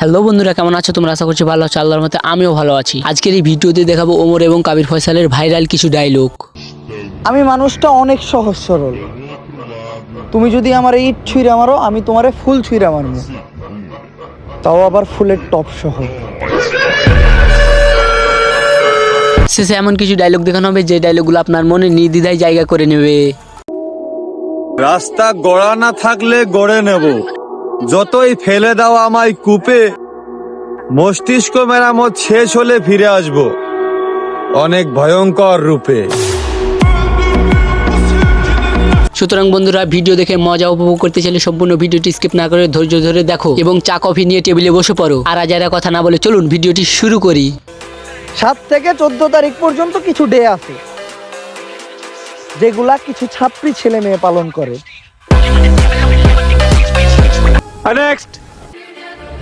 Hello বন্ধুরা, কেমন আছো তোমরা? আশা করছি ভালো আছো। আল্লাহর মতে আমিও ভালো আছি। আজকের এই ভিডিওতে দেখাবো ওমর এবং কাবির ফয়সালের ভাইরাল কিছু ডায়লগ। আমি মানুষটা অনেক সহজ সরল। তুমি যদি আমার ইট ছুঁড়া মারো, আমি তোমারে ফুল ছুঁড়া মারবো, তাও আবার ফুলের টপ সহ। শেষে এমন কিছু ডায়লগ দেখানো হবে যে ডায়লগগুলো আপনার মনে নির্দ্বিধায় জায়গা করে নেবে। রাস্তা গড়া না থাকলে গড়ে নেব, যতই ফেলে দাও আমায় কূপে, মস্তিষ্ক মেরামত শেষ হলে ফিরে আসব অনেক ভয়ঙ্কর রূপে। সুতরাং বন্ধুরা, ভিডিও দেখে মজা উপভোগ করতে চাইলে সম্পূর্ণ ভিডিওটি স্কিপ না করে ধৈর্য ধরে দেখো এবং চা কফি নিয়ে টেবিলে বসে পড়ো। আর যারা কথা না বলে চলুন ভিডিওটি শুরু করি। 7 থেকে 14 তারিখ পর্যন্ত কিছু ডে আছে যেগুলা কিছু ছাত্রী ছেলে মেয়ে পালন করে।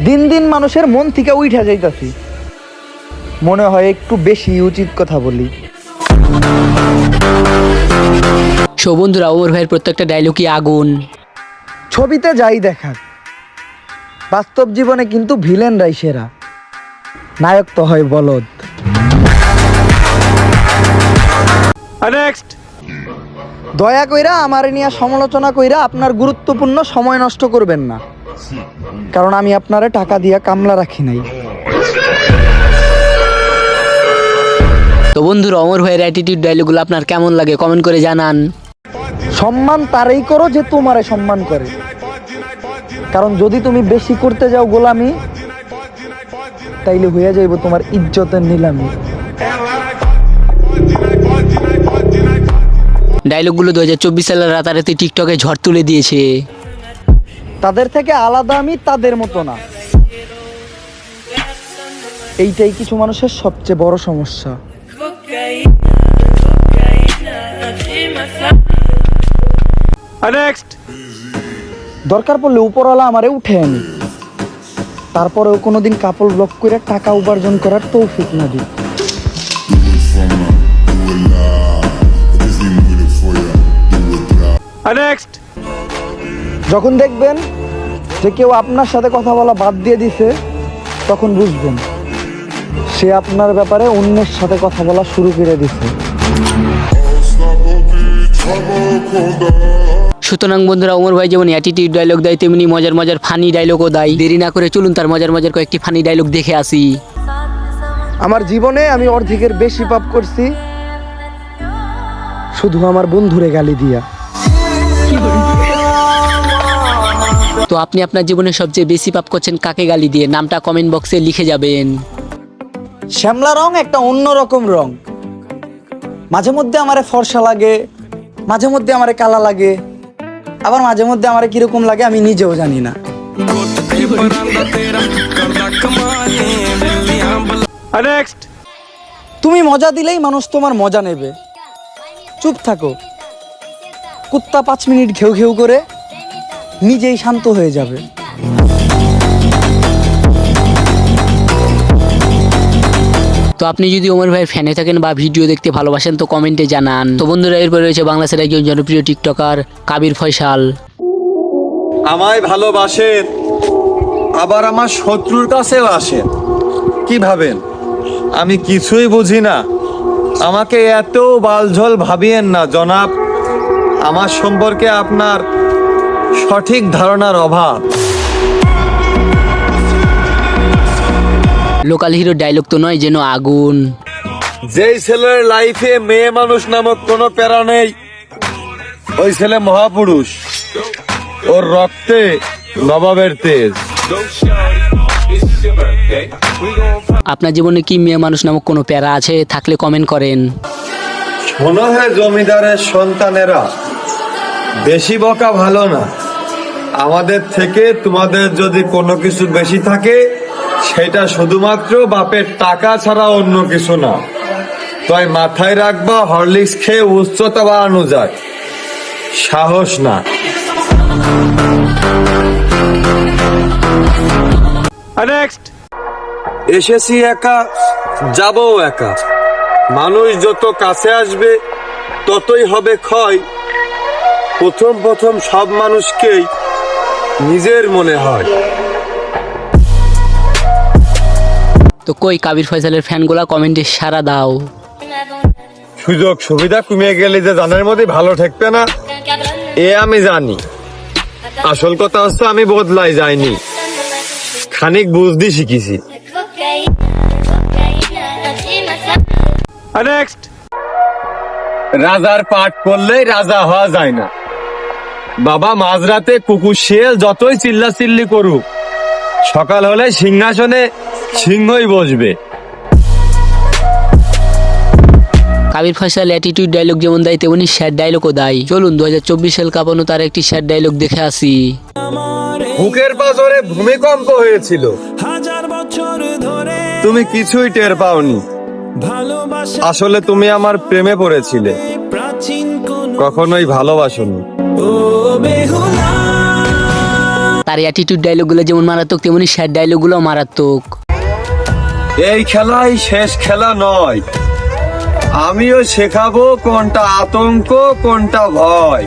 দিন দিন মানুষের মন থেকে উঠা যাইতাছি, মনে হয় একটু বেশি উচিত কথা বলি। সো বন্ধুরা, ওমর ভাইয়ের প্রত্যেকটা ডায়লগই আগুন। ছবিতে যাই দেখাক, বাস্তব জীবনে কিন্তু ভিলেনরাই সেরা, নায়ক তো হয় বলদ। দয়া কইরা আমার নিয়ে সমালোচনা কইরা আপনার গুরুত্বপূর্ণ সময় নষ্ট করবেন না, কারণ আমি আপনারে টাকা দিয়া কামলা রাখি নাই। তো বন্ধুরা, ওমর ভাইয়ের অ্যাটিটিউড ডায়লগগুলো আপনার কেমন লাগে কমেন্ট করে জানান। সম্মান তারই করো যে তোমারে সম্মান করে, কারণ যদি তুমি বেশি করতে যাও গোলামি, তাইলে হয়ে যাইব তোমার ইজ্জতের নিলামি। ডায়লগগুলো 2024 সালের রাতারাতি টিকটকে ঝড় তুলে দিয়েছে। তাদের থেকে আলাদা আমি তাদের মতো না, এইটাই কিছু মানুষের সবচেয়ে বড় সমস্যা। দরকার পড়লে উপরওয়ালা আমারে উঠে আনি, তারপরেও কোনোদিন কাপড় ব্লক করে টাকা উপার্জন করার তৌফিক না দিই। যখন দেখবেন যে কেউ আপনার সাথে কথা বলা বাদ দিয়ে দিছে, তখন বুঝবেন সে আপনার ব্যাপারে অন্যের সাথে কথা বলা শুরু করে দিছে। সুতরাং বন্ধুরা, ওমর ভাই যেমন অ্যাটিটিউড ডায়লগ দেয়, তেমনি মজার মজার ফানি ডায়লগও দেয়। দেরি না করে চলুন তার মজার মজার কয়েকটি ফানি ডায়লগ দেখে আসি। আমার জীবনে আমি অর্ধেকের বেশি পাপ করছি শুধু আমার বন্ধুরে গালি দিয়া। তো আপনি আপনার জীবনে সবচেয়ে বেশি পাপ করছেন কাকে গালি দিয়ে? নামটা কমেন্ট বক্সে লিখে যাবেন। শ্যামলা রং একটা অন্যরকম রং, মাঝে মধ্যে আমারে ফর্সা লাগে, মাঝে মধ্যে আমারে কালা লাগে, আবার মাঝে মধ্যে আমারে কিরকম লাগে আমি নিজেও জানি না। তুমি মজা দিলেই মানুষ তোমার মজা নেবে, চুপ থাকো। কুত্তা 5 মিনিট ঘেউ ঘেউ করে নিজেই শান্ত হয়ে যাবে। তো আপনি যদি ওমর ভাইয়ের ফ্যানে থাকেন বা ভিডিও দেখতে ভালোবাসেন তো কমেন্টে জানান। তো বন্ধুরা, এরপরে রয়েছে বাংলাদেশের একজন জনপ্রিয় টিকটকার কাবির ফয়সাল। আমায় ভালোবাসেন, আবার আমার শত্রুর কাছেও আসেন। কি ভাবেন আমি কিছুই বুঝি না? আমাকে এত বালঝল ভাবিয়েন না জনাব, আমার সম্পর্কে আপনার সঠিক ধারণার অভাব। লোকাল হিরো ডায়লগ তো নয়, যেন আগুন। যেই ছেলের লাইফে মেয়ে মানুষ নামক কোনো প্যারা নেই, ওই ছেলে মহাপুরুষ, ওর রক্তে নবাবের তেজ। আপনার জীবনে কি মেয়ে মানুষ নামক কোনো প্যারা আছে? থাকলে কমেন্ট করেন। শোনো হে জমিদারের সন্তানেরা, বেশি বকা ভালো না। আমাদের থেকে তোমাদের যদি কোনো কিছু বেশি থাকে, সেটা শুধুমাত্র বাপের টাকা ছাড়া অন্য কিছু না। তাই মাথায় রাখবা, হরলিক্স খেয়ে উচ্চতা বাড়ানো যায়, সাহস না। এসেছি একা, যাবো একা। মানুষ যত কাছে আসবে ততই হবে ক্ষয়। প্রথম প্রথম সব মানুষকেই নিজের মনে হয়। তো কই কাবির ফয়সালের ফ্যানগুলা কমেন্টে সাড়া দাও। সুযোগ সুবিধা কমিয়ে গেলে যে জানের মধ্যে ভালো ঠেকবে না এ আমি জানি। আসল কথা হচ্ছে আমি বদলাই যাইনি, খানিক বুঝতে শিখেছি। নেক্সট, রাজার পাঠ করলেই রাজা হওয়া যায় না বাবা। মাঝরাতে কুকুর শিয়াল যতই চিল্লা চিল্লি করুক, সকাল হলে সিংহাসনে সিংহই বসবে। কাবির ফয়সাল অ্যাটিটিউড ডায়লগ যেমন দেয় তেমনি স্যাড ডায়লগও দেয়। চলুন 2024 সাল কাঁপানো তার একটি স্যাড ডায়লগ দেখে আসি। বুকের পাথরে ভূমিকম্প হয়েছিল, তুমি কিছুই টের পাওনি। আসলে তুমি আমার প্রেমে পড়েছিলে, কখনোই ভালোবাসোনি। তার অ্যাটিটিউড ডায়লগগুলো যেমন মারাত্মক তেমনি স্যাড ডায়লগগুলো মারাত্মক। এই খেলাই শেষ খেলা নয়, আমিও শেখাবো কোনটা আতঙ্ক কোনটা ভয়।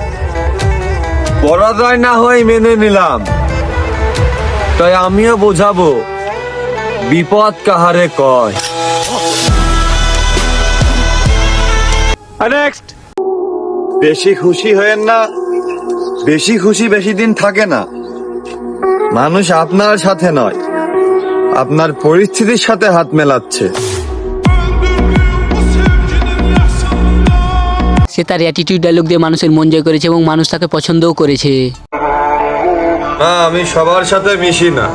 পরাজয় না হয় মেনে নিলাম, তাই আমিও বোঝাবো বিপদ কাহারে কয়। নেক্সট, বেশি খুশি হয়েন না, বেশি খুশি বেশি দিন থাকে না। মানুষ আপনার সাথে নয়, আপনার পরিস্থিতির সাথে হাত মেলাচ্ছে। সে তার অ্যাটিটিউড ডায়লগ দিয়ে মানুষের মন জয় করেছে এবং মানুষ তাকে পছন্দও করেছে। না, আমি সবার সাথে মিশি না।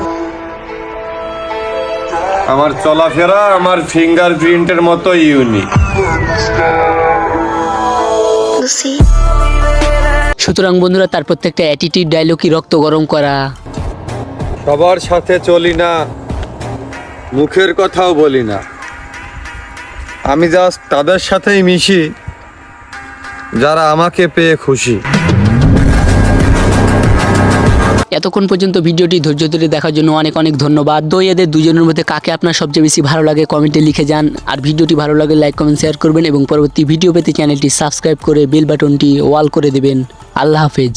আমার চলাফেরা আমার ফিঙ্গারপ্রিন্টের মতো ইউনিক। সুতরাং বন্ধুরা, তার প্রত্যেকটা অ্যাটিটিউড ডায়লগই রক্ত গরম করা। সবার সাথে চলি না, মুখের কথাও বলি না। আমি জাস্ট তাদের সাথেই মিশি যারা আমাকে পেয়ে খুশি। এতক্ষণ পর্যন্ত ভিডিওটি ধৈর্য ধরে দেখার জন্য অনেক অনেক ধন্যবাদ। তো এদের দুজনের মধ্যে কাকে আপনার সবচেয়ে বেশি ভালো লাগে কমেন্টে লিখে যান। আর ভিডিওটি ভালো লাগে লাইক কমেন্ট শেয়ার করবেন এবং পরবর্তী ভিডিও পেতে চ্যানেলটি সাবস্ক্রাইব করে বেল বাটনটি অল করে দেবেন। আল্লাহ হাফেজ।